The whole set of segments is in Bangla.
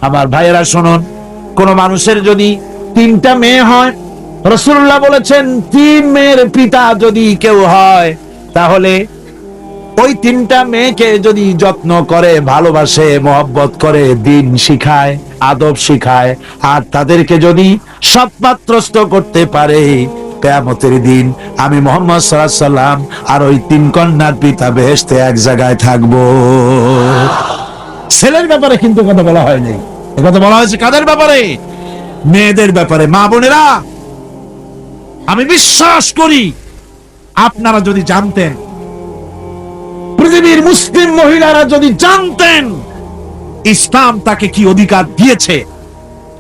আমার ভাইয়েরা শুনুন, কোন মানুষের যদি 3টা মেয়ে হয়, রাসূলুল্লাহ বলেছেন 3 মেয়ের পিতা যদি কেউ হয়, তাহলে ওই 3টা মেয়েকে যদি যত্ন করে, ভালোবাসে, মহব্বত করে, দ্বীন শিখায়, আদব শিখায়, আর তাদেরকে যদি সৎপাত্রস্থ করতে পারে, কিয়ামতের দিন আমি মুহাম্মদ সাল্লাল্লাহু আলাইহি সাল্লাম আর ওই 3 কন্যার পিতা বেহেশতে এক জায়গায় থাকবো। ছেলের ব্যাপারে কিন্তু কথা বলা হয়নি, কথা বলা হয়েছে কাদের ব্যাপারে? মেয়েদের ব্যাপারে। মা বোনেরা, আমি বিশ্বাস করি আপনারা যদি জানতেন, পৃথিবীর মুসলিম মহিলারা যদি জানতেন ইসলাম তাকে কি অধিকার দিয়েছে,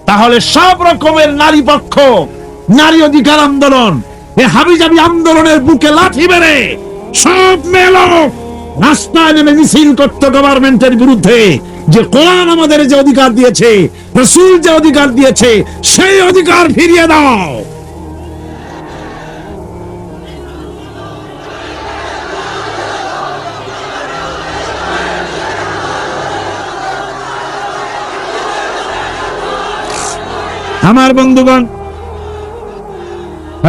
তাহলে সব রকমের নারী পক্ষ, নারী অধিকার আন্দোলন, এই হাবিজাবি আন্দোলনের বুকে লাঠি মেরে সব মেয়ে লোক রাস্তায় নেমে মিছিল করতে গভর্নমেন্টের বিরুদ্ধে, যে কোরআন আমাদের যে অধিকার দিয়েছে, রাসূল যে অধিকার দিয়েছে, সেই অধিকার ফিরিয়ে দাও। আমার বন্ধুগণ,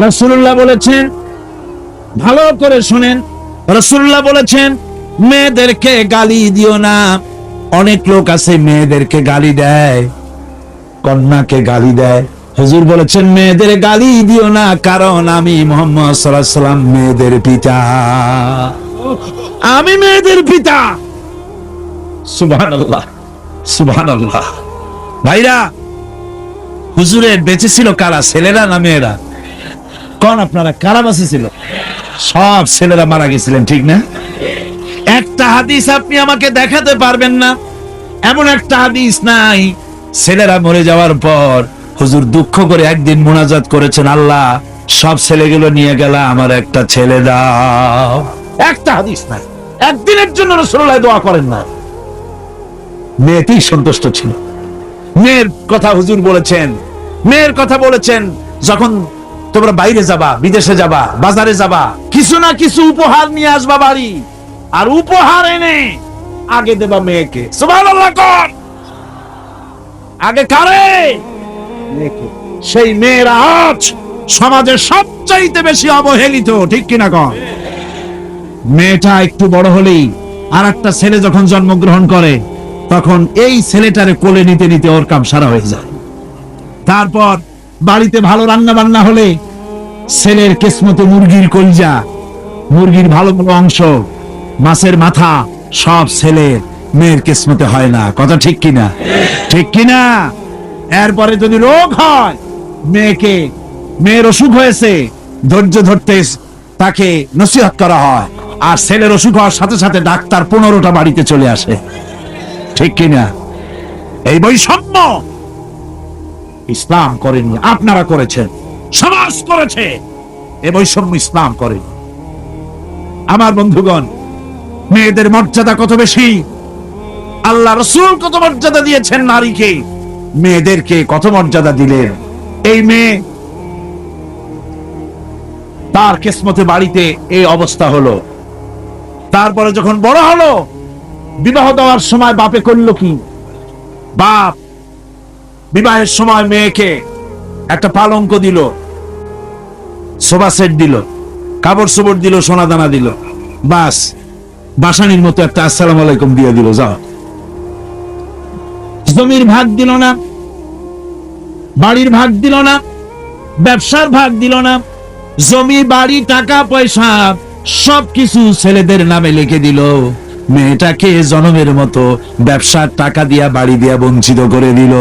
রাসূলুল্লাহ বলেছেন, ভালো করে শুনেন, রাসূলুল্লাহ বলেছেন মেয়েদেরকে গালি দিও না। অনেক লোক আছে মেয়েদেরকে গালি দেয়, কন্যাকে গালি দেয়। হুজুর বলেছেন মেয়েদের গালি দিও না, কারণ আমি মুহাম্মদ সাল্লাল্লাহু আলাইহি সাল্লাম মেয়েদের পিতা, আমি মেয়েদের পিতা। সুবহানাল্লাহ, সুবহানাল্লাহ। ভাইরা, হুজুরের বেঁচে ছিল কারা, ছেলেরা না মেয়েরা? কোন আপনারা কারা বেঁচে ছিল? সব ছেলেরা মারা গেছিলেন, ঠিক না? একটা হাদিস আপনি আমাকে দেখাতে পারবেন না, এমন একটা হাদিস নাই ছেলেরা মরে যাওয়ার পর হুজুর দুঃখ করে একদিন মুনাজাত করেছেন, আল্লাহ সব ছেলেগুলো নিয়ে গেল, আমার একটা ছেলে দাও। একটা হাদিস নাই, একদিনের জন্য রাসূলুল্লাহ দোয়া করেন না। মেয়েতেই সন্তুষ্ট ছিল। মেয়ের কথা হুজুর বলেছেন, মেয়ের কথা বলেছেন, যখন তোমরা বাইরে যাবা, বিদেশে যাবা, বাজারে যাবা, কিছু না কিছু উপহার নিয়ে আসবা বাড়ি, আর উপহার এনে আগে দেবা মেয়েকে। সুবহানাল্লাহ কর। আগে কারে? মেয়েকে। সেই মেয়েরা আজ সমাজের সবচাইতে বেশি অবহেলিত, ঠিক কিনা কর? মেয়েটা একটু বড় হলেই আর একটা ছেলে যখন জন্মগ্রহণ করে, তখন এই ছেলেটারে কোলে নিতে নিতে ওর কাম সারা হয়ে যায়। তারপর বাড়িতে ভালো রান্না বান্না হলে ছেলের কিসমতে মুরগির কলিজা, মুরগির ভালো ভালো অংশ, মাছের মাথা, সব ছেলের, মেয়ের কিসমতে হয় না। কথা ঠিক কিনা? ঠিক কিনা? এরপরে যদি রোগ হয়, মেয়ের অসুখ হয়েছে, ধৈর্য ধরতে তাকে নসিহত করা হয়, আর ছেলের অসুখ হওয়ার সাথে সাথে ডাক্তার 15টা বাড়িতে চলে আসে, ঠিক কিনা? এই বৈষম্য ইসলাম করেনি, আপনারা করেছেন, সমাজ করেছে। এই বৈষম্য ইসলাম করেনি। আমার বন্ধুগণ, মেয়েদের মর্যাদা কত বেশি, আল্লাহ রাসূল কত মর্যাদা দিয়েছেন নারীকে, মেয়েদেরকে কত মর্যাদা দিলেন। এই মেয়ে, তার কিসমতে বাড়িতে এই অবস্থা হলো। তারপরে যখন বড় হলো, বিবাহ দেওয়ার সময় বাপে করলো কি? বাপ বিবাহের সময় মেয়েকে একটা পালঙ্ক দিল, সোফা সেট দিল, কাপড় চোপড় দিল, সোনা দানা দিল, বাস বাসানির মতো একটা আসসালামু আলাইকুম দিয়ে দিল, যাও। জমির ভাগ দিল না, বাড়ির ভাগ দিল না, ব্যবসার ভাগ দিল না, জমি বাড়ি টাকা পয়সা সবকিছু ছেলেদের নামে লিখে দিল। মেয়েটাকে জনমের মতো ব্যবসার টাকা দিয়া, বাড়ি দিয়া বঞ্চিত করে দিল,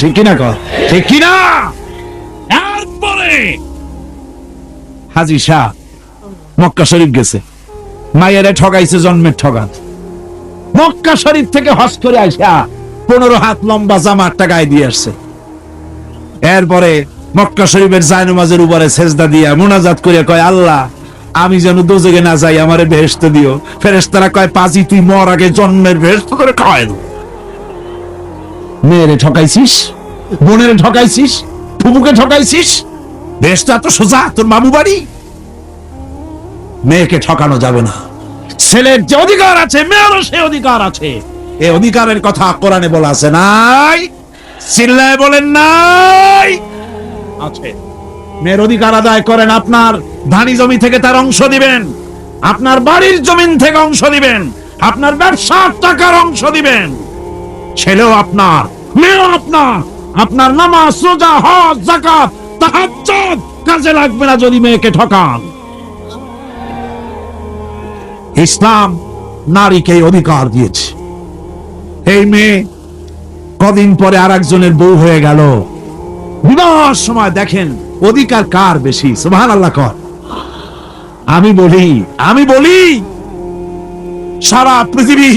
ঠিক কিনা কর? ঠিক কিনা? এরপরে হাজী শাহ মক্কা শরীফ গেছে, মায়েরে ঠগাইছে, জন্মের ঠগান। মক্কা শরীফ থেকে হজ করে আসা 15 হাত লম্বা জামা একটা গায়ে দিয়ে আসছে। এরপরে মক্কা শরীফের জায়নামাজের উপরে সেজদা দিয়া মুনাজাত করে কয়, আল্লাহ আমি যেন দোজখে না যাই, আমারে বেহেশত দিও। ফেরেশতারা কয়, পাজি তুই মর আগে জন্মের বেহেশত করে খাওয়াই দেব। মেয়েরে ঠকাইছিস, বোনের ঠকাইছিস, ফুপুকে ঠকাইছিস, বেহেশত এত সোজা তোর মামু বাড়ি? মেয়েকে ঠকানো যাবে না। ছেলের যে অধিকার আছে, মেয়েরও সে অধিকার আছে। এই অধিকারের কথা কোরআনে বলা আছে নাই? চিল্লায় বলেন নাই? আছে। মেয়ের অধিকার আদায় করেন, আপনার ধানি জমি থেকে তার অংশ দিবেন, আপনার বাড়ির জমিন থেকে অংশ দিবেন, আপনার ব্যবসার টাকার অংশ দিবেন। ছেলেও আপনার, মেয়েও আপনার। আপনার নামাজ, রোজা, হজ, যাকাত, তাহাজ্জুদ কাজে লাগবে না যদি মেয়েকে ঠকান। ইসলাম নারীকে অধিকার দিয়েছে। এই মেয়ে কদিন পরে আর একজনের বউ হয়ে গেল। বিবাহের সময় দেখেন অধিকার কার বেশি? সুবহানাল্লাহ কর। আমি বলি সারা পৃথিবী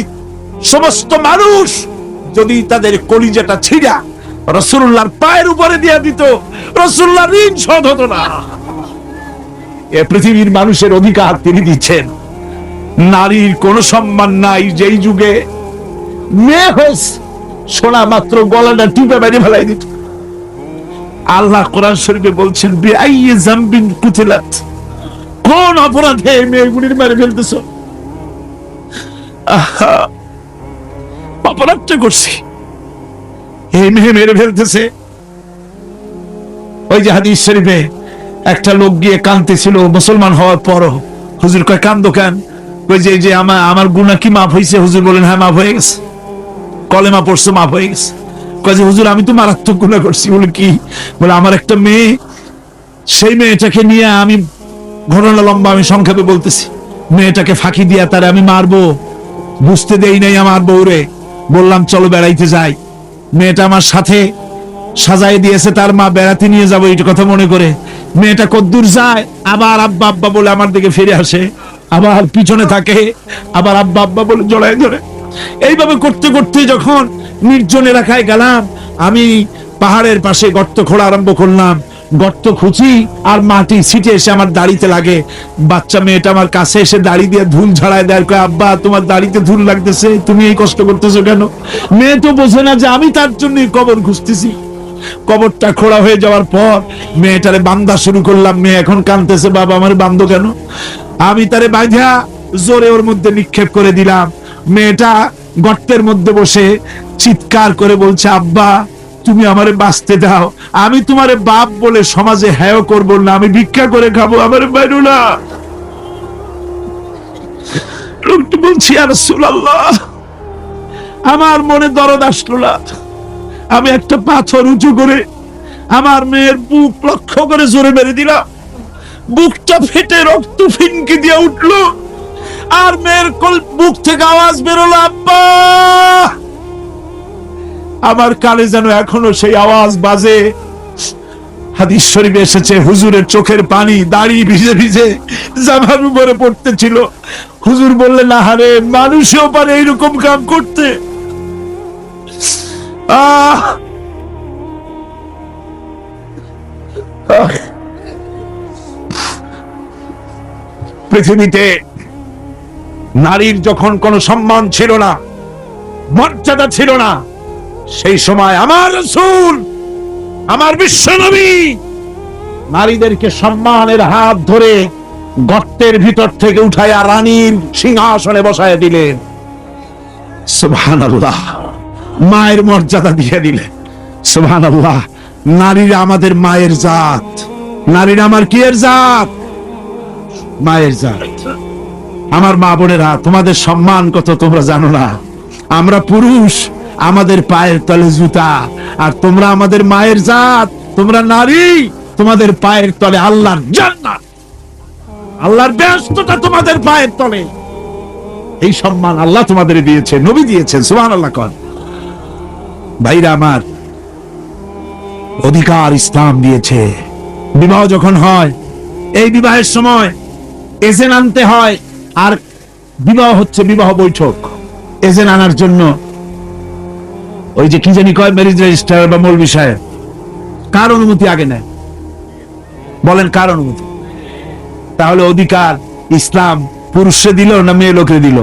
সমস্ত মানুষ যদি তাদের কলিজাটা ছিঁড়া রাসূলুল্লাহর পায়ের উপরে দিয়ে দিত, রাসূলুল্লাহ ঋণ শোধ হতো না। এ পৃথিবীর মানুষের অধিকার তিনি দিচ্ছেন। নারীর কোনো সম্মান নাই। যেই যুগে মেয়ে হয়েছে শোনা মাত্র গলাটা টিপে বেরিয়ে ফেলাই দিত। আল্লাহ কোরআন শরীফে বলছেন, বিআইয়ি যামবিন কুতিলাত, কোন অপরাধে মেয়েগুলির মেরে ফেলতেছ? অপরাধটা করছি, এই মেয়ে মেরে ফেলতেছে। ওই যে হাদিস শরীফে একটা লোক গিয়ে কাঁদতেছিল মুসলমান হওয়ার পরও। হুজুর কয় কান্দো কেন? কই যে আমার গুনাহ কি মাফ হয়েছে? হুজুর বলেন হ্যাঁ মাফ হয়ে গেছে, কলেমা পড়ছে মাফ হয়ে গেছে। কয় যে হুজুর আমি তো মারাত্মক গুনাহ করছি। বলে কি? বলে আমার একটা মেয়ে, সেই মেয়েটাকে নিয়ে আমি, ঘটনা লম্বা, আমি সংক্ষেপে বলতেছি, মেয়েটাকে ফাঁকি দিয়া তারে আমি মারবো, বুঝতে দেই নাই আমার বউরে। বললাম চলো বেড়াইতে যাই। মেয়েটা আমার সাথে সাজাই দিয়েছে তার মা, বেড়াতে নিয়ে যাবো এই কথা মনে করে। মেয়েটা কদ্দূর যায়, আবার আব্বা আব্বা বলে আমার দিকে ফিরে আসে, আবার পিছনে থাকে, আবার আব্বা আব্বা বলে জড়ায় ধরে। এইভাবে করতে করতে যখন নির্জন এলাকায় গেলাম, আমি পাহাড়ের পাশে গর্ত খোঁড়া আরম্ভ করলাম। গর্ত খুঁজি আর মাটি ছিটে এসে আমার দাড়িতে লাগে। বাচ্চা মেয়েটা আমার কাছে এসে দাড়ি দিয়ে ধুল ঝাড়ায় দেয়। কয় আব্বা তোমার দাড়িতে ধুল লাগতেছে, তুমি এই কষ্ট করতেছো কেন? মেয়ে তো বোঝে না যে আমি তার জন্য কবর খুঁজতেছি। কবরটা খোঁড়া হয়ে যাওয়ার পর মেয়েটারে বান্ধা শুরু করলাম। মেয়ে এখন কাঁদতেছে, বাবা আমার বান্ধো কেন? আমি তারে বাঁধা জোরে ওর মধ্যে নিক্ষেপ করে দিলাম। মেয়েটা গর্তের মধ্যে বসে চিৎকার করে বলছে, আব্বা তুমি আমারে বাঁচতে দাও, আমি তোমারে বাপ বলে সমাজে হেয় করব না, আমি ভিক্ষা করে খাবো, আমারে বাইরো না। লোকটি বলছি ইয়া রাসূলুল্লাহ, আমার মনে দরদ আসলো না। আমি একটা পাথর উঁচু করে আমার মেয়ের বুক লক্ষ্য করে জোরে মেরে দিলাম। বুকটা ফেটে রক্ত ফিনকি দিয়ে উঠলো, আর মেয়ের বুক থেকে আওয়াজ বেরোলো, আব্বা। আমার কানে যেন এখনো সেই আওয়াজ বাজে। হাদিস শরীফে এসেছে হুজুরের চোখের পানি দাড়ি ভিজে ভিজে জামার উপরে পড়তেছিল। হুজুর বললেন, আহারে মানুষও পারে এইরকম কাম করতে। পৃথিবীতে নারীর যখন কোনো সম্মান ছিল না, মর্যাদা ছিল না, সেই সময় আমার রাসূল, আমার বিশ্বনবী নারীদেরকে সম্মানের হাত ধরে গর্তের ভিতর থেকে উঠায়া রানীর সিংহাসনে বসায় দিলেন। সুবহানাল্লাহ, মায়ের মর্যাদা দিয়ে দিলেন। সুবহানাল্লাহ, নারীরা আমাদের মায়ের জাত। নারীরা আমার কি এর জাত? মায়ের জাত। আমার মা বোনেরা, তোমাদের সম্মান কত তোমরা জানো না। আমরা পুরুষ, আমাদের পায়ের তলে জুতা, আর তোমরা আমাদের মায়ের জাত। তোমরা নারী, তোমাদের পায়ের তলে আল্লাহর জান্নাত, আল্লাহর ব্যস্ততা তোমাদের পায়ের তলে। এই সম্মান আল্লাহ তোমাদের দিয়েছে, নবী দিয়েছেন। সুবহানাল্লাহ কর। ভাইরা আমার, অধিকার ইসলাম দিয়েছে। বিবাহ যখন হয়, এই বিবাহের সময় এজেন্ট আনতে হয়। আর বিবাহ হচ্ছে বিবাহ বৈঠক। এজেন্ট আনার জন্য ওই যে কি জানি কয়, ম্যারেজ রেজিস্ট্রার বা মৌলবি সাহেব, কার অনুমতি আগে নেয়? বলেন কার অনুমতি? তাহলে অধিকার ইসলাম পুরুষে দিল না মেয়ে লোকে দিল?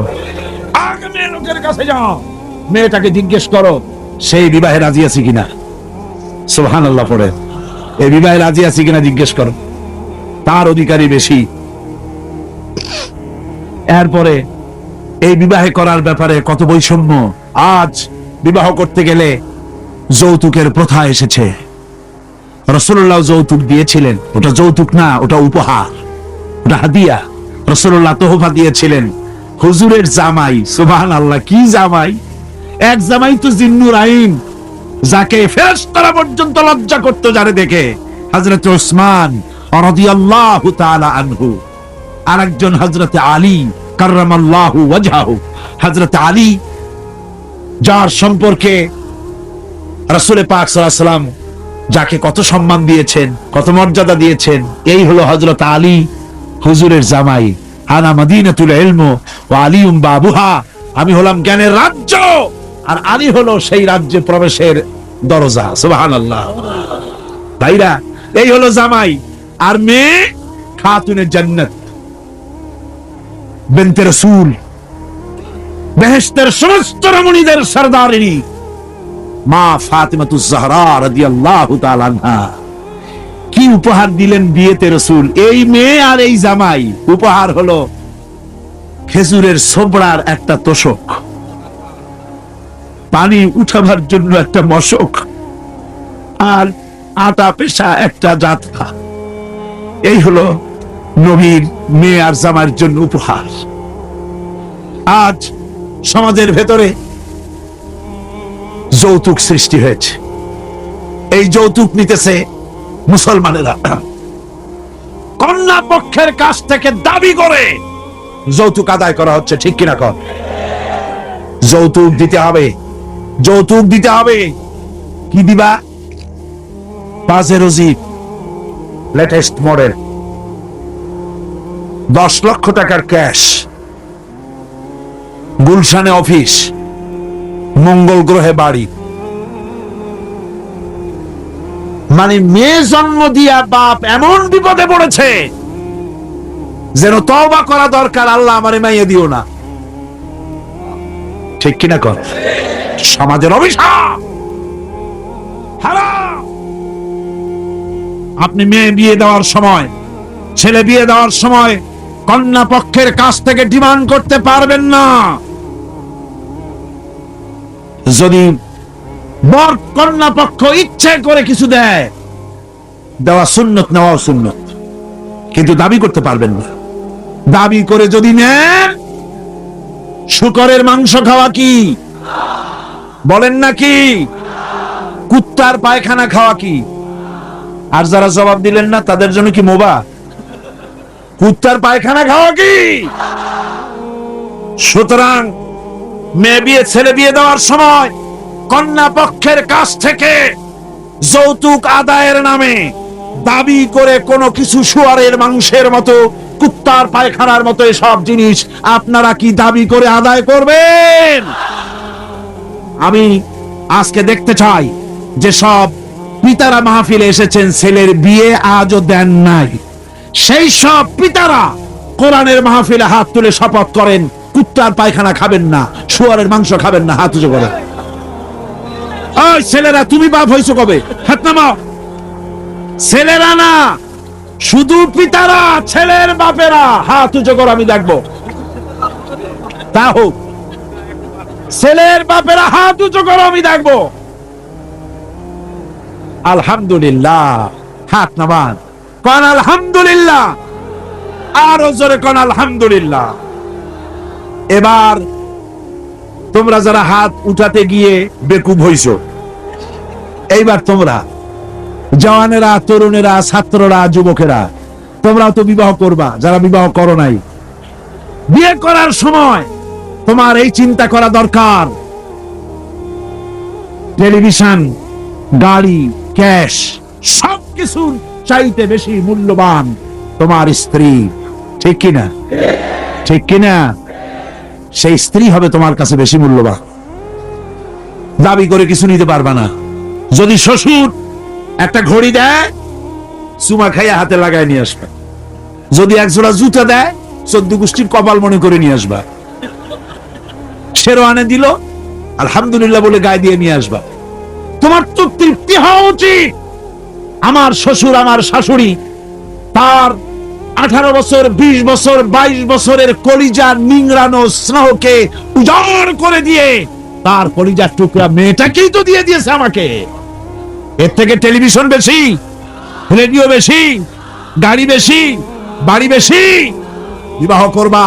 আগে মেয়ে লোকের কাছে যাও, মেয়েটাকে জিজ্ঞেস করো সেই বিবাহে রাজি আছে কিনা। সুবহানাল্লাহ পড়ে, এই বিবাহে রাজি আছে কিনা জিজ্ঞেস করো, তার অধিকারই বেশি। এরপরে এই বিবাহে করার ব্যাপারে কত বৈষম্য। আজ বিবাহ করতে গেলে যৌতুকের প্রথা এসেছে। রাসূলুল্লাহ যৌতুক দিয়েছিলেন, ওটা যৌতুক না, ওটা উপহার, ওটা হাদিয়া। রাসূলুল্লাহ তোহফা দিয়েছিলেন হুজুরের জামাই। সুবহানাল্লাহ, কি জামাই! এক জামাই তো জিন্নুর আইন, যাকে ফেরেশতারা পর্যন্ত লজ্জা করতে জানে দেখে, হযরত উসমান রাদিয়াল্লাহু তাআলা আনহু। আরেকজন হযরত আলী কাররামাল্লাহু ওয়াজহাহু। হযরত আলী, যার সম্পর্কে রাসূল পাক সাল্লাল্লাহু আলাইহি ওয়াসাল্লাম যাকে কত সম্মান দিয়েছেন, কত মর্যাদা দিয়েছেন, এই হলো হযরত আলী হুজুরের জামাই। আনা মাদিনাতুল ইলম ওয়া আলিউম বাবুহা। আমি হলাম জ্ঞানের রাজ্য, আর আলী হলো সেই রাজ্যে প্রবেশের দরজা। সুবহানাল্লাহ। ভাইরা, এই হলো জামাই। আর মেয়ে খাতুনে জান্নাত, বিনতে রাসূল, বেহেশতের সমস্ত রমণীদের সরদারিনী মা ফাতিমাতুজ জাহরা রাদিয়াল্লাহু তাআলা আনহা। কি উপহার দিলেন বিয়েতে রাসূল! এই মেয়ে আর এই জামাই। উপহার হলো খেজুরের ছোবড়ার একটা তোশক, পানি উঠাবার জন্য একটা মশক, আর আটা পেশা একটা জাতকা। এই হলো নবীর মেয়ে আর জামাইয়ের জন্য উপহার। আজ সমাজের ভেতরে যৌতুক সৃষ্টি হয়েছে। এই যৌতুক নিতেছে মুসলমানেরা। কন্যা পক্ষের কাছ থেকে দাবি করে যৌতুক আদায় করা হচ্ছে, ঠিক কিনা কর? যৌতুক দিতে হবে, যৌতুক দিতে হবে। কি দিবা? পাজেরো জিপ লেটেস্ট মডেল, 10 লক্ষ টাকার ক্যাশ, গুলশানে অফিস, মঙ্গল গ্রহে বাড়ি। মানে মেয়ে জন্ম দিয়া বাপ এমন বিপদে পড়েছে যেন তওবা করা দরকার, আল্লাহ আমারে মাইয়া দিও না। ঠিক কিনা কর? সমাজের অভিশাপ, হারাম। আপনি মেয়ে বিয়ে দেওয়ার সময়, ছেলে বিয়ে দেওয়ার সময় কন্যা পক্ষের কাছ থেকে ডিমান্ড করতে পারবেন না। যদি বর কন্যা পক্ষ ইচ্ছে করে কিছু দেয়, দেওয়া সুন্নত, নেওয়া সুন্নত, কিন্তু দাবি করতে পারবেন না। দাবি করে যদি নেন, শুকরের মাংস খাওয়া কি বলেন নাকি? কুত্তার পায়খানা খাওয়া কি? আর যারা জবাব দিলেন না তাদের জন্য কি মোবা? কুত্তার পায়খানা খাওয়া কি? সুতরাং মেয়ে বিয়ে, ছেলে বিয়ে দেওয়ার সময় কন্যা পক্ষের কাছ থেকে যৌতুক আদায়ের নামে দাবি করে কোনো কিছু শুয়ারের মাংসের মতো, কুত্তার পায়খানার মতো এসব জিনিস আপনারা কি দাবি করে আদায় করবেন? আমি আজকে দেখতে চাই যে সব পিতারা মাহফিলে এসেছেন, ছেলের বিয়ে আজও দেন নাই, সেই সব পিতারা কোরআনের মাহফিলে হাত তুলে শপথ করেন কুত্তার পায়খানা খাবেন না, শুয়ারের মাংস খাবেন না। হাত উঁচু করেন। ওই ছেলেরা, তুমি বাপ হইছো কবে? হাত নামাও। ছেলেরা না, শুধু পিতারা, ছেলের বাপেরা হাত উঁচু করো, আমি দেখবো। তা হোক, ছেলের বাপেরা হাত উঁচু করো, আমি দেখবো। আলহামদুলিল্লাহ, হাত নামান, কোন আলহামদুলিল্লাহ, আরো জোরে কোন আলহামদুলিল্লাহ। এবার তোমরা যারা হাত উঠাতে গিয়ে বেকুব হইছো, এইবার তোমরা জওয়ানেরা, তরুণেরা, ছাত্ররা, যুবকেরা, তোমরাও তো বিবাহ করবা। যারা বিবাহ করো নাই, বিয়ে করার সময় তোমার এই চিন্তা করা দরকার, টেলিভিশন, গাড়ি, ক্যাশ, সবকিছু চাইতে বেশি মূল্যবান তোমার স্ত্রী। ঠিক কিনা? ঠিক কিনা? সেই স্ত্রী হবে তোমার কাছে বেশি মূল্যবান। দাবি করে কিছু নিতে পারবা না। যদি শ্বশুর একটা ঘড়ি দেয়, চুমা খাইয়া হাতে লাগায় নিয়ে আসবা। যদি এক জোড়া জুতা দেয়, 14 গোষ্ঠীর কপাল মনে করে নিয়ে আসবা। শেরওয়ানে দিল, আলহামদুলিল্লাহ বলে গায়ে দিয়ে নিয়ে আসবা। তোমার তো তৃপ্তি হওয়া উচিত। আমার শ্বশুর, আমার শাশুড়ি, তার 18 বছর, 20 বছর, 22 বছরের কলিজা নিংড়ানো স্নেহকে উজাড় করে দিয়ে তার কলিজার টুকরা মেয়েটাকেই তো দিয়ে দিয়েছে আমাকে। এর থেকে টেলিভিশন বেশি, রেডিও বেশি, গাড়ি বেশি, বাড়ি বেশি? বিবাহ করবা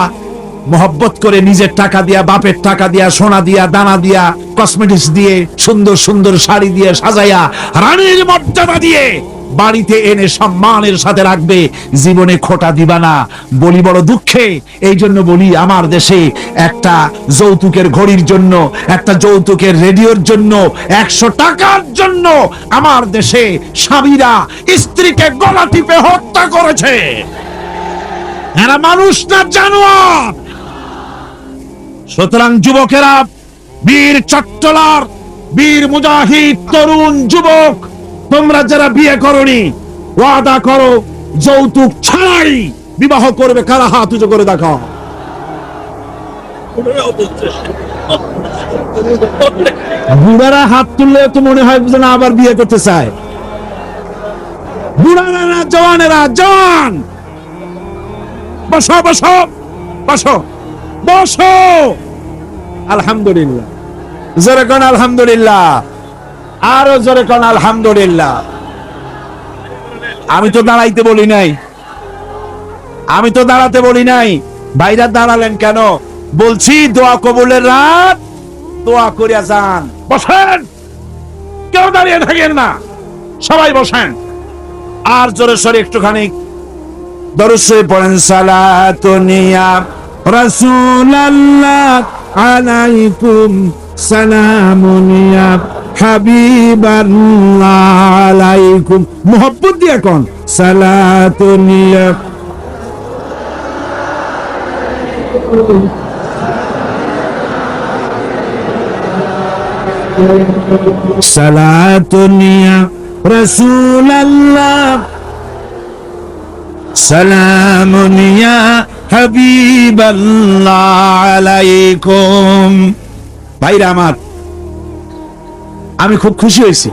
মোহব্বত করে, নিজের টাকা দিয়া, বাপের টাকা দিয়া, সোনা দিয়া, দানা দিয়া, কসমেটিক্স দিয়ে, সুন্দর সুন্দর শাড়ি দিয়ে সাজাইয়া, রানীর মর্যাদা দিয়ে বাড়িতে এনে সম্মানের সাথে রাখবে। জীবনে খোটা দিবা না। বলি বড় দুঃখে, এই জন্য বলি আমার দেশে একটা যৌতুকের ঘড়ির জন্য, একটা যৌতুকের রেডিওর জন্য, 100 টাকার জন্য আমার দেশে স্বামীরা স্ত্রীকে গলা টিপে হত্যা করেছে। এরা মানুষ না জানোয়ার। সুতরাং যুবকেরা, বীর চট্টলার, বীর মুজাহিদ, তরুণ যুবক, তোমরা যারা বিয়ে করনি, ওয়াদা করো যৌতুক ছাড়াই বিবাহ করবে। কারা হাত উঁচু করে দেখাও। বুড়ারা হাত তুললে তো মনে হয় না আবার বিয়ে করতে চায়। বুড়ারা না, জওয়ানেরা, জওয়ান বসো বসো বসো বসো। আলহামদুলিল্লাহ, জোরে কোন আলহামদুলিল্লাহ, আরো জোরে কোন আলহামদুলিল্লাহ। আমি তো দাঁড়াইতে বলি নাই, আমি তো দাঁড়াতে বলি নাই। ভাইরা দাঁড়ালেন কেন? বলছি দোয়া কবুলের রাত, দোয়া করিয়া যান। বসেন, কেউ দাঁড়িয়ে থাকেন না, সবাই বসেন। আর জোরে সরে একটুখানি দরুদ শরীফ পড়েন। সালাতুনিয়া রাসূলুল্লাহ আলাইকুম, সালামুনিয়া হাবিবাল্লাহ আলাইকুম। মোহব্বত দিয়া কোন সালাতুনিয়া। সালাতুনিয়া রাসূলুল্লাহ, সালামুনিয়া হাবিবাল্লাহ আলাইকুম। ভাইরা আমার, আমি খুব খুশি হয়েছি,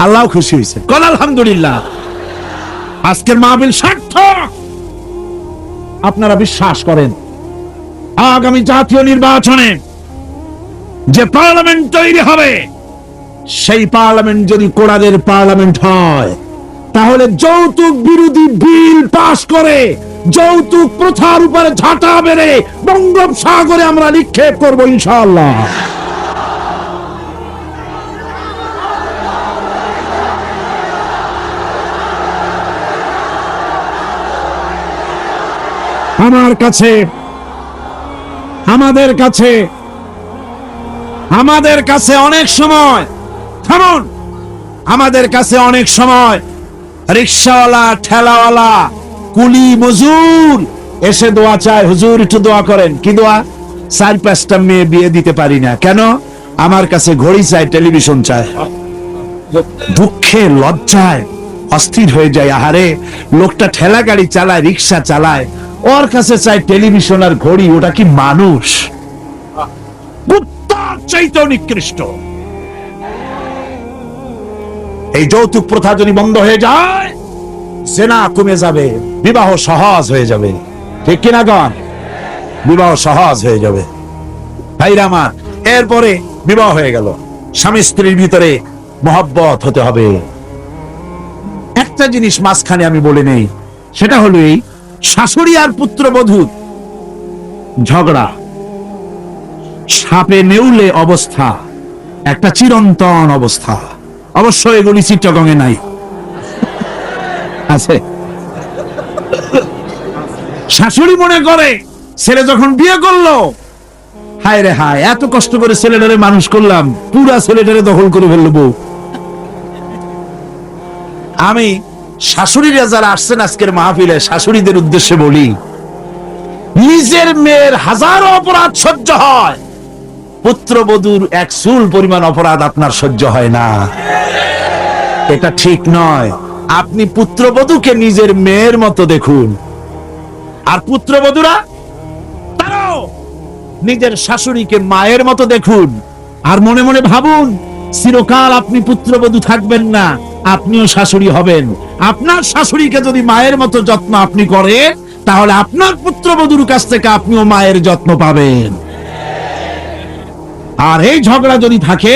আল্লাহ খুশি হয়েছে। কোন আলহামদুলিল্লাহ। আজকের মাহফিল সার্থক। আপনারা বিশ্বাস করেন, আগামী জাতীয় নির্বাচনে যে পার্লামেন্ট তৈরি হবে, সেই পার্লামেন্ট যদি কোরআনের পার্লামেন্ট হয়, তাহলে যৌতুক বিরোধী বিল পাশ করে যৌতুক প্রথার উপরে ঝাঁটা মেরে বঙ্গোপসাগরে আমরা নিক্ষেপ করব ইনশাআল্লাহ। আমাদের কাছে অনেক সময়, থামুন, আমাদের কাছে অনেক সময় রিকশাওয়ালা, ঠেলাওয়ালা, কুলি, মজুর এসে দোয়া চায়, হুজুর একটু দোয়া করেন। কি দোয়া? 4-5টা মেয়ে বিয়ে দিতে পারি না। কেন? আমার কাছে ঘড়ি চায়, টেলিভিশন চায়। দুঃখে লজ্জায় অস্থির হয়ে যায়। আহারে, লোকটা ঠেলা গাড়ি চালায়, রিকশা চালায়, ওর কাছে চায় টেলিভিশন আর ঘড়ি। ওটা কি মানুষ? কুত্তার চাইতেও নিকৃষ্ট। এই যৌতুক প্রথা যদি বন্ধ হয়ে যায়, জেনা কমে যাবে, বিবাহ সহজ হয়ে যাবে। ঠিক কিনা গণ? বিবাহ সহজ হয়ে যাবে। ভাইরা আমার, এরপরে বিবাহ হয়ে গেল, স্বামী স্ত্রীর ভিতরে মহব্বত হতে হবে। একটা জিনিস মাঝখানে আমি বলে নেই, সেটা হলো এই শাশুড়ি আর পুত্রবধূর ঝগড়া, সাপে নেউলে অবস্থা, একটা চিরন্তন অবস্থা। অবশ্য এগুলি চিত্তগঙ্গে নাই, আছে। শাশুড়ি মনে করে ছেলে যখন বিয়ে করলো, হায় রে হায়, এত কষ্ট করে ছেলেটারে মানুষ করলাম, পুরা ছেলেটারে দখল করে ফেলবো। আমি শাশুড়িরা যারা আসছেন আজকের মাহফিলে, শাশুড়িদের উদ্দেশ্যে বলি, নিজের মেয়ের হাজারো অপরাধ সহ্য হয়, পুত্রবধূর এক চুল পরিমাণ অপরাধ আপনার সহ্য হয় না। এটা ঠিক নয়। আপনি পুত্রবধূকে নিজের মেয়ের মতো দেখুন, আর পুত্রবধূরা তারাও নিজের শাশুড়িকে মায়ের মতো দেখুন। আর মনে মনে ভাবুন, চিরকাল আপনি পুত্রবধূ থাকবেন না, আপনিও শাশুড়ি হবেন। আপনার শাশুড়িকে যদি মায়ের মতো যত্ন আপনি করেন, তাহলে আপনার পুত্রবধূর কাছ থেকে আপনিও মায়ের যত্ন পাবেন। আর এই ঝগড়া যদি থাকে,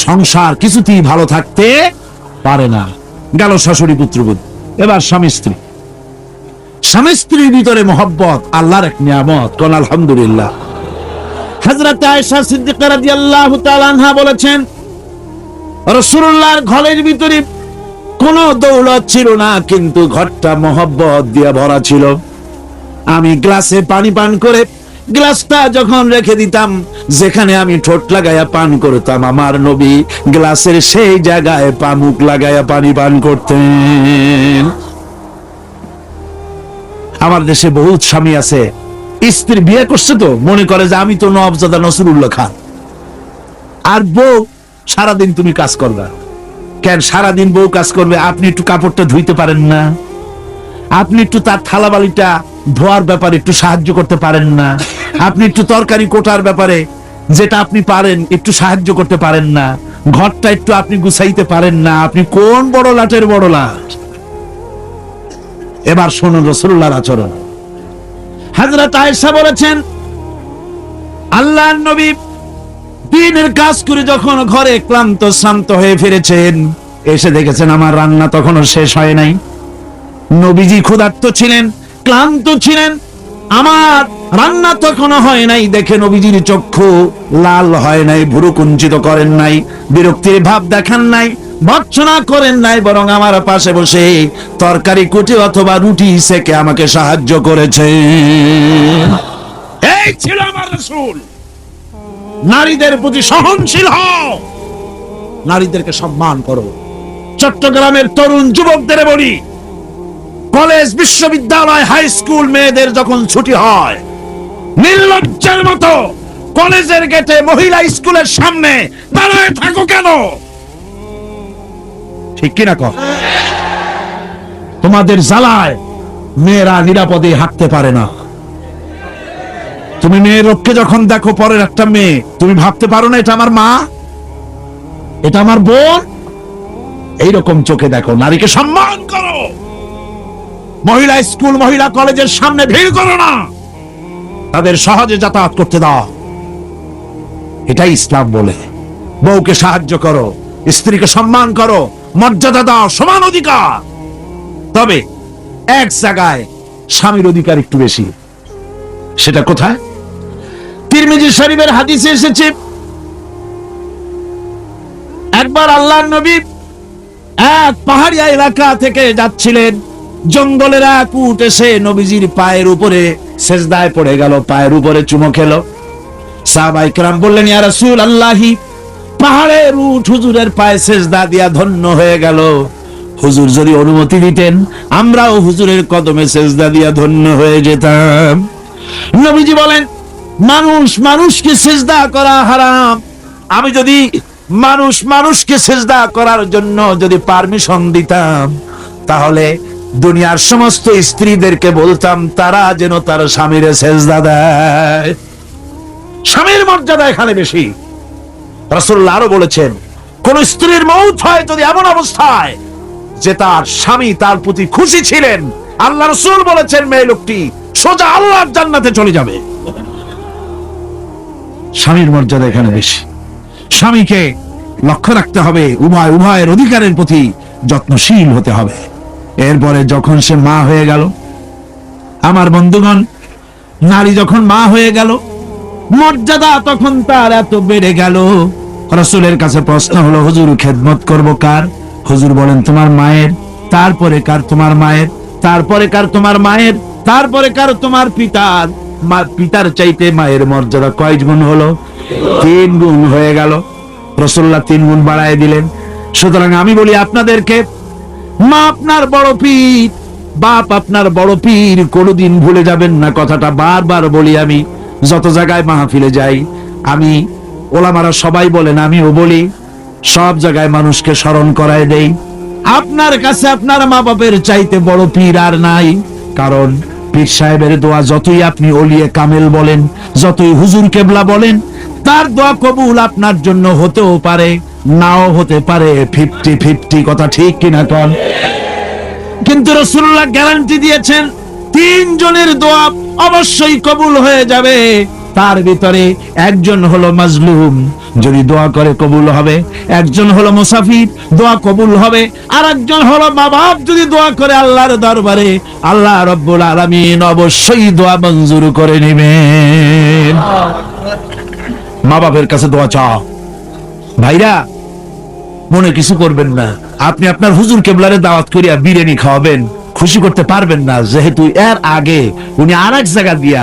সংসার কিছুতেই ভালো থাকতে পারে না। গেল শাশুড়ি পুত্রবধূ। এবার স্বামী স্ত্রী। স্বামী স্ত্রীর ভিতরে মহব্বত আল্লাহর এক নিয়ামত। কোন আলহামদুলিল্লাহ। হযরত আয়েশা সিদ্দিকা রাদিয়াল্লাহু তাআলা আনহা বলেছেন, রাসূলুল্লাহর ঘরের ভিতরে কোনো দৌলত ছিল না, কিন্তু ঘরটা মহব্বত দিয়ে ভরা ছিল। আমি গ্লাসে পানি পান করে গ্লাসটা যখন রেখে দিতাম, যেখানে আমি ঠোঁট লাগাইয়া পান করতাম, আমার নবী গ্লাসের সেই জায়গায় পা মুখ লাগাইয়া পানি পান করতেন। আমার দেশে বহুত স্বামী আছে, স্ত্রী বিয়ে করছে তো মনে করে যে আমি তো নওয়াবজাদা নসরুল্লাহ খান, আর বউ সারাদিন তুমি কাজ করবা। কেন সারাদিন বউ কাজ করবে? আপনি একটু কাপড়টা ধুইতে পারেন না? আপনি একটু তার থালা বালিটা ধোয়ার ব্যাপারে একটু সাহায্য করতে পারেন না? আপনি একটু তরকারি কোটার ব্যাপারে যেটা আপনি পারেন একটু সাহায্য করতে পারেন না? ঘরটা একটু আপনি গুছাইতে পারেন না? আপনি কোন বড় লাটের বড় লাট? এবার শুনুন রাসূলুল্লাহর আচরণ। হযরত আয়েশা বলেছেন, আল্লাহর নবী দিনের কাজ করে যখন ঘরে ক্লান্ত শ্রান্ত হয়ে ফিরেছেন, এসে দেখেছেন আমার রান্না তখনও শেষ হয় নাই। নবীজি ক্ষুধার্ত ছিলেন, ক্লান্ত ছিলেন, আমার রান্না তখনও হয় নাই দেখে নবীজির চক্ষু লাল হয় নাই, ভুরু কুঞ্চিত করেন নাই, বিরক্তির ভাব দেখান নাই, ভর্ৎসনা করেন নাই, বরং আমার পাশে বসে তরকারি কুটে অথবা রুটি সেকে আমাকে সাহায্য করেছে। এই ছিল আমার রাসূল। নারীদের প্রতি সহনশীল হও, নারীদেরকে সম্মান করো। চট্টগ্রামের তরুণ যুবকদের বলি, কলেজ বিশ্ববিদ্যালয় হাই স্কুল মেয়েদের যখন ছুটি হয়, নির্লজ্জের মতো কলেজের গেটে মহিলা স্কুলের সামনে দাঁড়ায় থাকো কেন? ঠিক কিনা কর? তোমাদের জ্বালায় মেয়েরা নিরাপদে হাঁটতে পারে না। তুমি মেয়ের রক্ষে যখন দেখো পরের একটা মেয়ে, তুমি ভাবতে পারো না এটা আমার মা, এটা আমার বোন? এইরকম চোখে দেখো। নারীকে সম্মান করো। মহিলা স্কুল মহিলা কলেজের সামনে ভিড় করো না, তাদের সহজে যাতায়াত করতে দাও। এটাই ইসলাম বলে। বউকে সাহায্য করো, স্ত্রীকে সম্মান করো, মর্যাদা দাও, সমান অধিকার। তবে এক জায়গায় স্বামীর অধিকার একটু বেশি। সেটা কোথায়? তিরমিজি শরীফের হাদিসে এসেছে, একবার আল্লাহর নবী এক পাহাড়িয়া এলাকা থেকে যাচ্ছিলেন, জঙ্গলের এক উট এসে নবীজির পায়ের উপরে সেজদায় পড়ে গেল, পায়ের উপরে চুমো খেলো। সাহাবায়ে কেরাম বললেন, ইয়া রাসূলুল্লাহি, পাহাড়ের উট হুজুরের পায়ে সেজদা দিয়া ধন্য হয়ে গেল। হুজুর যদি অনুমতি দিতেন, আমরাও হুজুরের কদমে সেজদা দিয়া ধন্য হয়ে যেতাম। নবীজি বলেন, মানুষ মানুষকে সেজদা করা হারাম। আমি যদি মানুষ মানুষকে সেজদা করার জন্য যদি পারমিশন দিতাম, তাহলে দুনিয়ার সমস্ত স্ত্রীদেরকে বলতাম তারা যেন তার স্বামীর সেজদা দেয়। স্বামীর মর্যাদা এখানে বেশি। রাসূলুল্লাহ আরো বলেছেন, কোন স্ত্রীর মউত হয় যদি এমন অবস্থায় যে তার স্বামী তার প্রতি খুশি ছিলেন, আল্লাহ রাসূল বলেছেন মেয়ে লোকটি সোজা আল্লাহর জান্নাতে চলে যাবে। স্বামীর মর্যাদা এখানে বেশি। স্বামীকে লক্ষ্য রাখতে হবে, উভয়ের অধিকারের প্রতি যত্নশীল হতে হবে। এরপরে যখন সে মা হয়ে গেল, আমার বন্ধুগণ, নারী যখন মা হয়ে গেল, মর্যাদা তখন তার এত বেড়ে গেল। রাসূলের কাছে প্রশ্ন হলো, হুজুর খেদমত করব কার? হুজুর বলেন, তোমার মায়ের, তারপরে কার? তোমার মায়ের, তারপরে কার? তোমার মায়ের, তারপরে কার? তোমার পিতার। পিতার চাইতে মায়ের মর্যাদা কয় গুণ হলো? 3 গুণ হয়ে গেল। রাসূলুল্লাহ 3 গুণ বাড়ায় দিলেন। সুতরাং আমি বলি আপনাদেরকে, মা আপনার বড় পীর, বাপ আপনার বড় পীর, কোনোদিন ভুলে যাবেন না। কথাটা বারবার বলি আমি, যত জায়গায় মাহফিলে যাই। আমি, ওলামারা সবাই বলেন, আমিও বলি, সব জায়গায় মানুষকে স্মরণ করায় দেই, আপনার কাছে আপনার মা বাপের চাইতে বড় পীর আর নাই। কারণ পীর সাহেবের দোয়া যতই আপনি ওলিয়ে কামেল বলেন, যতই হুজুর কেবলা বলেন, তার দোয়া কবুল আপনার জন্য হতেও পারে, নাও হতে পারে, 50-50 কথা ঠিক কিনা কন? কিন্তু রাসূলুল্লাহ গ্যারান্টি দিয়েছেন 3 জনের দোয়া অবশ্যই কবুল হয়ে যাবে। তার ভিতরে একজন হলো মাজলুম, যদি দোয়া করে কবুল হবে। একজন হলো মুসাফির, দোয়া কবুল হবে। আর একজন হলো মা বাপ, যদি দোয়া করে আল্লাহর দরবারে আল্লাহ রাব্বুল আলামিন অবশ্যই দোয়া মঞ্জুর করে নেবেন। মা বাপের কাছে দোয়া চাও। ভাইরা মনে কিছু করবেন না, আপনি আপনার হুজুর কেবলারে দাওয়াত করিয়া বিরিয়ানি খাওয়াবেন, খুশি করতে পারবেন না, যেহেতু এর আগে উনি আর এক জায়গা দিয়া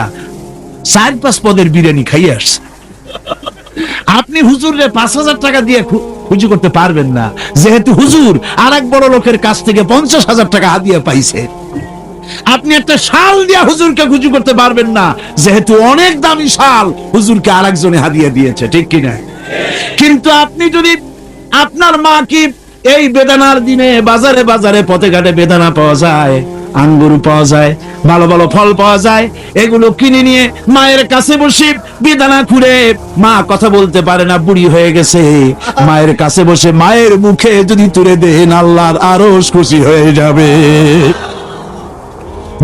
4-5 পদের বিরিয়ানি খাইয়ে আসছে। আপনি হুজুরে 5,000 টাকা দিয়ে খুশি করতে পারবেন না, যেহেতু হুজুর আর এক বড় লোকের কাছ থেকে 50,000 টাকা হাদিয়া পাইছে। আপনি একটা শাল দিয়া হুজুরকে খুশি করতে পারবেন না, যেহেতু অনেক দামি শাল হুজুরকে আর একজনে হাদিয়া দিয়েছে, ঠিক কিনা? কিন্তু আপনি যদি আপনার মা কি এই বেদানার দিনে বাজারে বাজারে পথে ঘাটে বেদানা পাওয়া যায়, আঙ্গুর পাওয়া যায়, ভালো ভালো ফল পাওয়া যায়, এগুলো কিনে নিয়ে মায়ের কাছে বসে বেদানা খুঁড়ে, মা কথা বলতে পারে না, বুড়ি হয়ে গেছে, মায়ের কাছে বসে মায়ের মুখে যদি তুলে দেন, আল্লাহর আরশ খুশি হয়ে যাবে,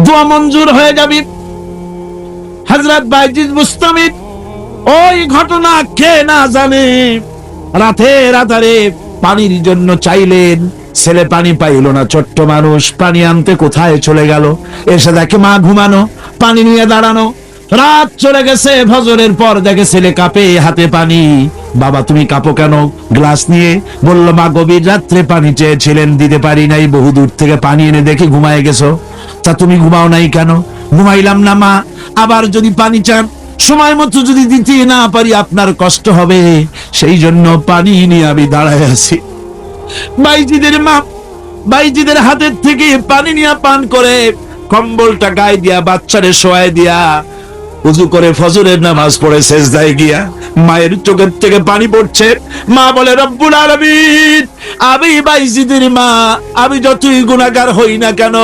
দোয়া মঞ্জুর হয়ে যাবে। হযরত বাইজিদ বুস্তামি ওই ঘটনা কে না জানে, রাতের আধারে পানির জন্য চাইলেন, ছেলে পানি পাইল না, ছোট্ট মানুষ পানি আনতে কোথায় চলে গেল, এসে দেখে মা ঘুমানো, পানি নিয়ে দাঁড়ানো। রাত চলে গেছে, ফজরের পর দেখে ছেলে কাঁপে, হাতে পানি। বাবা তুমি কাঁপো কেন? গ্লাস নিয়ে বলল, মা গভীর রাত্রে পানি চেয়েছিলেন, দিতে পারি নাই, বহু দূর থেকে পানি এনে দেখি ঘুমায় গেছো। তা তুমি ঘুমাও নাই কেন? ঘুমাইলাম না মা, আবার যদি পানি চান সময় মতো যদি দিতে না পারি আপনার কষ্ট হবে, সেই জন্য পানি নিয়ে আমি দাঁড়ায় আছি। বাইজিদের মা বাইজিদের হাতের থেকে পানি নিয়ে পান করে, কম্বলটা গায়ে দিয়া বাচ্চারে শোয়ায় দিয়া উযু করে ফজরের নামাজ পড়ে সেজদায় গিয়া মায়ের চোখের থেকে পানি পড়ছে। মা বলে, রব্বুল আলামিন, আমি বাইজিদের মা, আমি যতই গুনাহগার হই না কেন,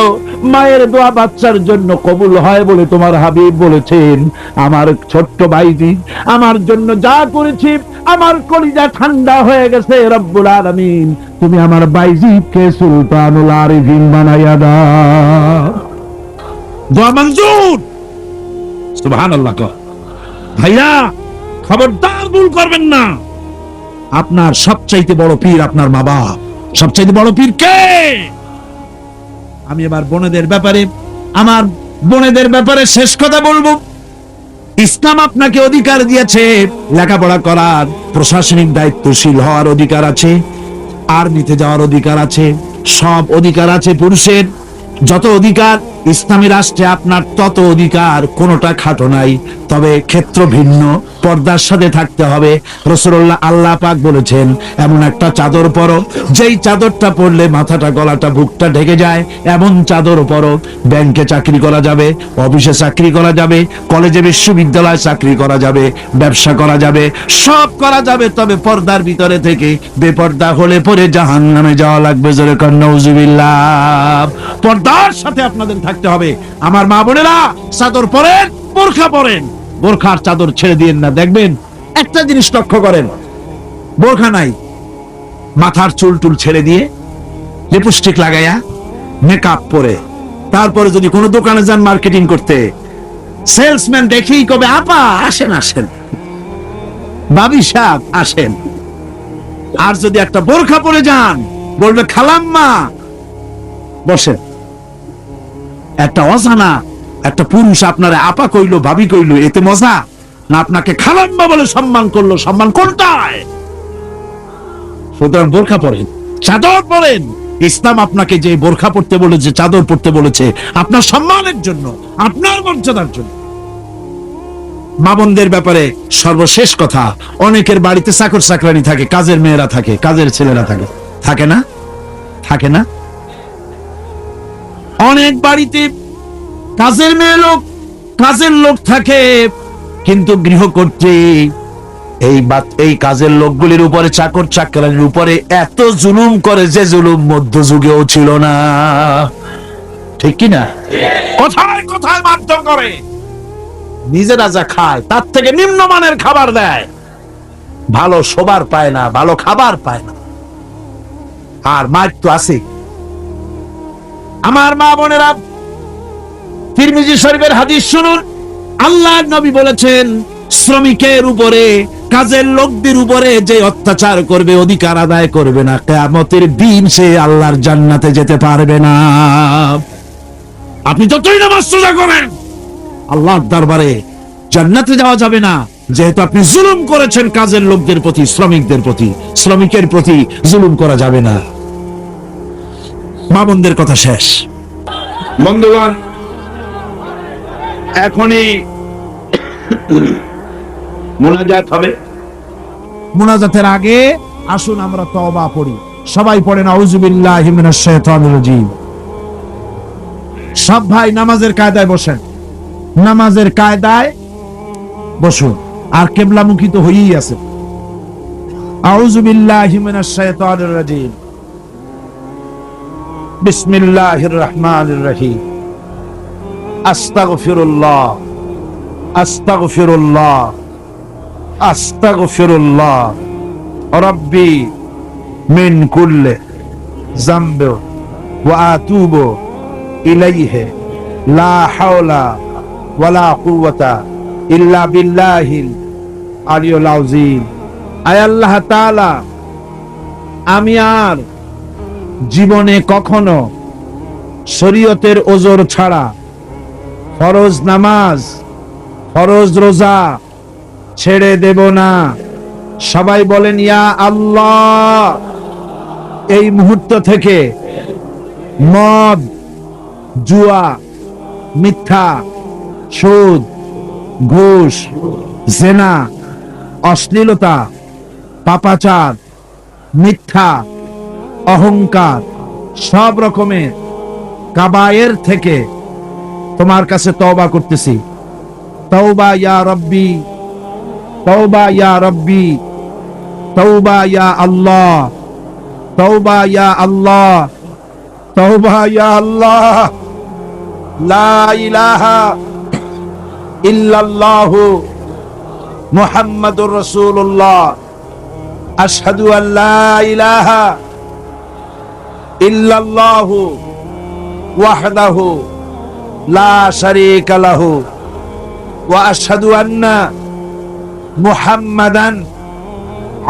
মায়ের দোয়া বাচ্চার জন্য কবুল হয় বলে তোমার হাবিব বলেছেন। আমার ছোট্ট বাইজিদ আমার জন্য যা করেছে, আমার কলিজা ঠান্ডা হয়ে গেছে। রব্বুল আলামিন, তুমি আমার বাইজিদকে সুলতানুল আরিফিন বানাইয়া দাও। দোয়া মঞ্জুর। সুবহানাল্লাহ। ভাইয়া খবরদার ভুল করবেন না, আপনার সবচাইতে বড় পীর আপনার মা বাপ। সবচাইতে বড় পীর কে? আমি এবার আমার বোনেদের ব্যাপারে শেষ কথা বলবো। ইসলাম আপনাকে অধিকার দিয়েছে লেখাপড়া করার, প্রশাসনিক দায়িত্বশীল হওয়ার অধিকার আছে, আর্মিতে যাওয়ার অধিকার আছে, সব অধিকার আছে পুরুষের। যত অধিকার ইসলামী রাষ্ট্রে আপনার তত অধিকার, কোনোটা খাটো নাই, তবে ক্ষেত্র ভিন্ন, পর্দার সাথে থাকতে হবে। রাসূলুল্লাহ আল্লাহ পাক বলেছেন, এমন একটা চাদর পরো যেই চাদরটা পরলে মাথাটা গলাটা বুকটা ঢেকে যায়, এমন চাদর পরো। ব্যাংকে চাকরি করা যাবে, অফিসে চাকরি করা যাবে, কলেজে বিশ্ববিদ্যালয়ে চাকরি করা যাবে, ব্যবসা করা যাবে, সব করা যাবে, তবে পর্দার ভিতরে থেকে। বেপর্দা হলে পরে জাহান্নামে যাওয়া লাগবে। জোরে কর নাউজুবিল্লাহ। পর্দার সাথে আপনাদের থাকতে হবে। আমার মা বোনেরা, চাদর পরেন, বোরখা পরেন, বোরখার চাদর ছেড়ে দিয়েন না। দেখবেন একটা জিনিস লক্ষ্য করেন, বোরখা নাই, মাথার চুল টুল ছেড়ে দিয়ে লিপস্টিক লাগাইয়া মেকআপ পরে, তারপরে যদি কোনো দোকানে যান মার্কেটিং করতে, সেলসম্যান দেখেই কবে, আপা আসেন আসেন, ভাবি সাহেব আসেন। আর যদি একটা বোরখা পরে যান, বলবে খালাম্মা বসেন। একটা অজানা একটা পুরুষ আপনারা আপা কইলো, ভাবি কইলো, এতে মজা না আপনাকে খালাম্মা বলে সম্মান করলো? সম্মান কোনটায়? সুতরাং বোরখা পরেন, চাদর পরেন। ইসলাম আপনাকে যে বোরখা পড়তে বলেছে, চাদর পড়তে বলেছে, আপনার সম্মানের জন্য, আপনার মর্যাদার জন্য। মা বোনদের ব্যাপারে সর্বশেষ কথা, অনেকের বাড়িতে চাকর চাকরানি থাকে, কাজের মেয়েরা থাকে, কাজের ছেলেরা থাকে, থাকে না? থাকে না? অনেক বাড়িতে কাজের মেয়ে লোক, কাজের লোক থাকে, কিন্তু গৃহকর্ত্রী এই কাজের লোকগুলির উপরে, চাকর চাকরানির উপরে এত জুলুম করে যে জুলুম মধ্যযুগেও ছিল না। ঠিক কিনা? কোথায় কোথায় মারধর করে, নিজেরা যা খায় তার থেকে নিম্নমানের খাবার দেয়। ভালো শোবার পায় না, ভালো খাবার পায় না, আর মার তো আছে। আমার মা বোনেরা, তিরমিজি শরীফের হাদিস শুনুন। আল্লাহর নবী বলেছেন, শ্রমিকের উপরে, কাজের লোকদের উপরে যে অত্যাচার করবে, অধিকার আদায় করবে না, কিয়ামতের দিন সে আল্লাহর জান্নাতে যেতে পারবে না। আপনি যতই নামাজ রোজা করেন, আল্লাহর দরবারে জান্নাতে যাওয়া যাবে না, যেহেতু আপনি জুলুম করেছেন কাজের লোকদের প্রতি, শ্রমিকদের প্রতি। শ্রমিকের প্রতি জুলুম করা যাবে না। মা বোনদের কথা শেষ। বন্ধুগণ, এখনই মুনাজাত হবে। মুনাজাতের আগে আসুন আমরা তওবা পড়ি। সবাই পড়েন আউযু বিল্লাহি মিনাশ শাইতানির রাজীম। সব ভাই নামাজের কায়দায় বসেন, নামাজের কায়দায় বসুন, আর কিবলামুখী তো হয়েই আছে। আউযু বিল্লাহি মিনাশ শাইতানির রাজীম। বিসমিল্লাহির রহমানির রহিম। আস্তাগফিরুল্লাহ, আস্তাগফিরুল্লাহ, আস্তাগফিরুল্লাহ রাব্বি মিন কুল্লি যামবি ওয়া আতুবু ইলাইহি লা হাওলা ওয়ালা কুওয়াতা ইল্লা বিল্লাহিল আলিয়্যিল আযীম। আয় আল্লাহ তাআলা, আমি আর জীবনে কখনো শরীয়তের ওজর ছাড়া ফরজ নামাজ, ফরজ রোজা ছেড়ে দেব না। সবাই বলেন ইয়া আল্লাহ। এই মুহূর্ত থেকে মদ, জুয়া, মিথ্যা, সুদ, ঘুষ, জেনা, অশ্লীলতা, পাপাচার, মিথ্যা, অহংকার, সব রকমের কাবায়ের থেকে তোমার কাছে তওবা করতেছি। তওবা ইয়া রব্বি, তওবা ইয়া রব্বি, তওবা ইয়া আল্লাহ, তওবা ইয়া আল্লাহ, তওবা ইয়া আল্লাহ। লা ইলাহা ইল্লাল্লাহু মুহাম্মাদুর রাসূলুল্লাহ। আশহাদু আল লা ইলাহা ইল্লাল্লাহু ওয়াহদাহু লা শারীকা লাহু ওয়া আশহাদু আন্না মুহাম্মাদান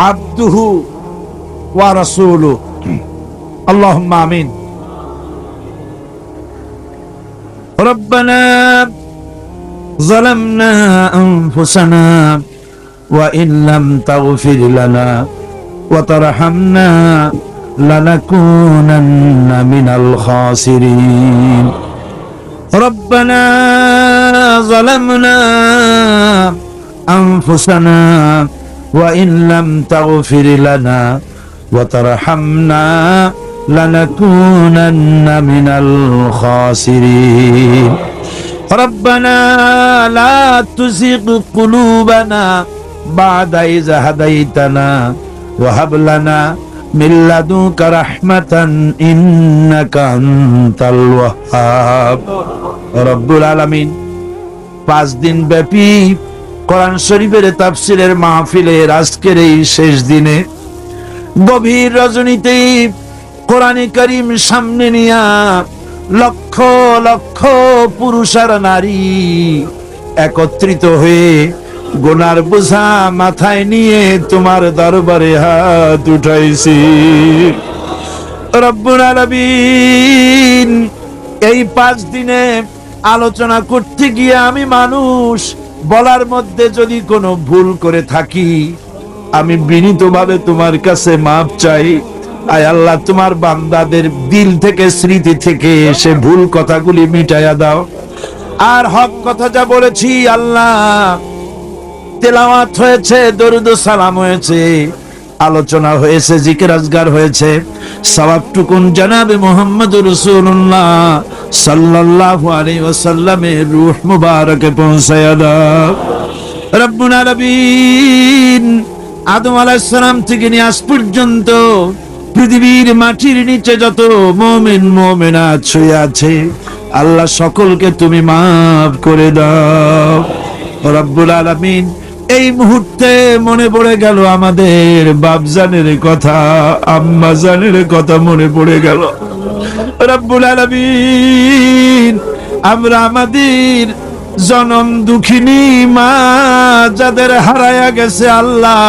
আবদুহু ওয়া রাসূলুহু। আল্লাহুম্মা আমিন। রব্বানা যালামনা আনফুসানা ওয়া ইন লাম তাগফির লানা ওয়া তারহামনা লানাকুনান্না মিনাল খাসিরিন। ربنا ظلمنا أنفسنا وإن لم تغفر لنا وترحمنا لنكونن من الخاسرين. ربنا لا تزغ قلوبنا بعد إذ هديتنا وهب لنا من لدنك رحمة إنك أنت الوهاب. রব্বুল আলামিন 5 দিন ব্যাপী কোরআন শরীফের তাফসীরের মাহফিলের আজকের এই শেষ দিনে, গভীর রজনীতে কোরআনে কারীম সামনে নিয়া লক্ষ লক্ষ পুরুষ আর নারী একত্রিত হয়ে গুনার বোঝা মাথায় নিয়ে তোমার দরবারে হাত উঠাইছি। রব্বুল আলামিন, এই 5 দিনে আলোচনা করতে গিয়ে আমি মানুষ, বলার মধ্যে যদি কোনো ভুল করে থাকি আমি বিনীতভাবে তোমার কাছে মাপ চাই। আয় আল্লাহ, তোমার বান্দাদের দিল থেকে, স্মৃতি থেকে সে ভুল কথাগুলি মিটাইয়া দাও। আর হক কথা যা বলেছি আল্লাহ, তেলাওয়াত হয়েছে, দরুদ ও সালাম হয়েছে, আলোচনা হয়েছে, জিকির আজগার হয়েছে, সওয়াবটুকুন জনাবে মুহাম্মদুর রাসূলুল্লাহ সাল্লাল্লাহু আলাইহি ওয়াসাল্লামের রূহ মুবারকে পৌঁছায়া দাও। রব্বুল আলামিন, আদম আলাইহিস সালাম থেকে নিয়ে আজ পর্যন্ত পৃথিবীর মাটির নিচে যত মুমিন মুমিনাত শুয়ে আছে আল্লাহ সকলকে তুমি মাফ করে দাও। রব্বুল আলামিন, এই মুহূর্তে মনে পড়ে গেল আমাদের বাপজানের কথা, আম্মাজানের কথা মনে পড়ে গেল। রব্বুল আলামিন, আমরা আমাদের জনম দুঃখিনী মা যাদের হারায়া গেছে আল্লাহ,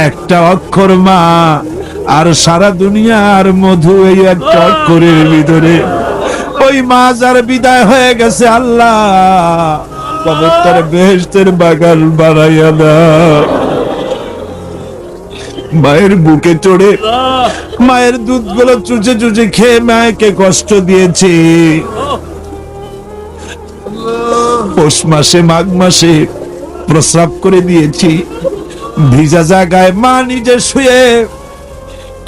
একটা অক্ষর মা আর সারা দুনিয়ার মধু এই একটা অক্ষরের ভিতরে, ওই মা যার বিদায় হয়ে গেছে আল্লাহ, কবরটারে বেহেশতের বাগান বানাইয়া দাও। মায়ের বুকে চড়ে মায়ের দুধগুলো চুচে চুচে খেয়ে মাকে কষ্ট দিয়েছি। পৌষ মাসে মাঘ মাসে প্রস্রাব করে দিয়েছি, ভিজা জায়গায় মা নিজে শুয়ে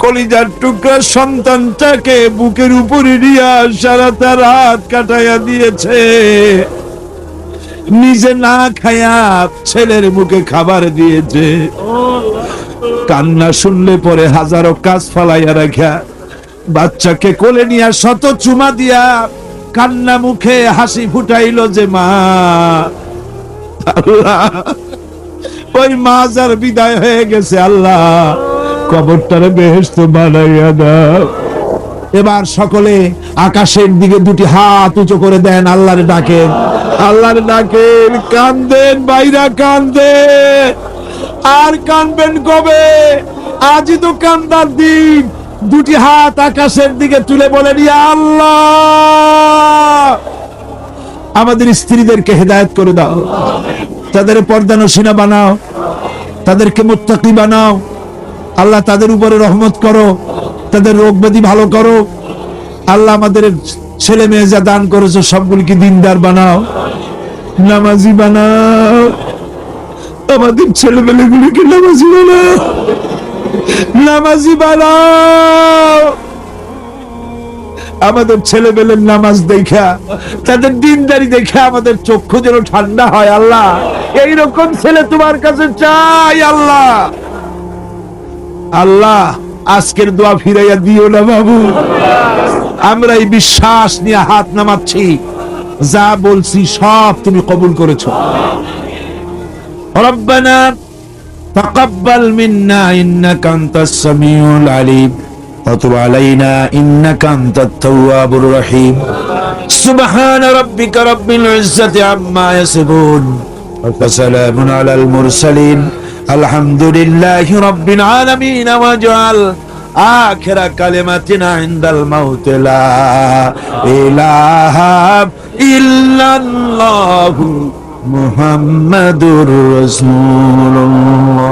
কলিজার টুকরা সন্তানটাকে বুকের উপরে নিয়ে সারাটা রাত কাটাইয়া দিয়েছে। নিজে না খায়া ছেলের মুখে খাবার দিয়েছে। কান্না শুনলে পরে হাজারো কাজ ফালাইয়া রাখা বাচ্চাকে কোলে নিয়ে শত চুমা দিয়া কান্না মুখে হাসি ফুটাইল যে মা। আল্লাহ, ওই মা যার বিদায় হয়ে গেছে আল্লাহ, কবরটারে বেহেশত বানাইয়া দাও। এবার সকলে আকাশের দিকে দুটি হাত উঁচু করে দেন, আল্লাহর ডাকেন, আল্লাহর ডাকেন, কান্দেন বাইরা কান্দেন। আর কানবেন কবে? আজই তো কান্দার দিন। দুটি হাত আকাশের দিকে তুলে বলেন, ইয়া আল্লাহ, আমাদের স্ত্রীদেরকে হেদায়েত করে দাও, তাদের পর্দা নসিনা বানাও, তাদেরকে মুত্তাকি বানাও। আল্লাহ, তাদের উপরে রহমত করো, তাদের রোগ ব্যাধি ভালো করো। আল্লাহ, আমাদের ছেলে মেয়ে যা দান করেছো সবগুলিকে দিনদার বানাও, নামাজি বানাও। আমাদের ছেলে মেয়েগুলিকে নামাজি বানাও, নামাজি বানাও। আমাদের ছেলে মেয়ের নামাজ দেখা, তাদের দিনদারি দেখে আমাদের চক্ষু যেন ঠান্ডা হয়। আল্লাহ, এইরকম ছেলে তোমার কাছে চাই। আল্লাহ, আল্লাহ, আজকের দোয়া ফিরাইয়া দিও না বাবু। আমরা এই বিশ্বাস নিয়ে হাত নামাচ্ছি, যা বলছি সব তুমি কবুল করেছো। রব্বানা তাকাব্বাল মিন্না ইন্নাকা আনতাস সামিউল আলিম ওয়া তুব আলাইনা ইন্নাকা আনতাত তাওয়াবুর রহিম। সুবহান রাব্বিকা রাব্বিল ইজ্জাতি আম্মা ইয়াসিফুন ওয়া সালামুন আলাল মুরসালিন আলহামদুলিল্লাহি রাব্বিল আলামিন। ওয়াজআল আখিরা কালিমাতিনা ইনদাল মাউত লা ইলাহা ইল্লাল্লাহু মুহাম্মাদুর রাসূলুল্লাহ।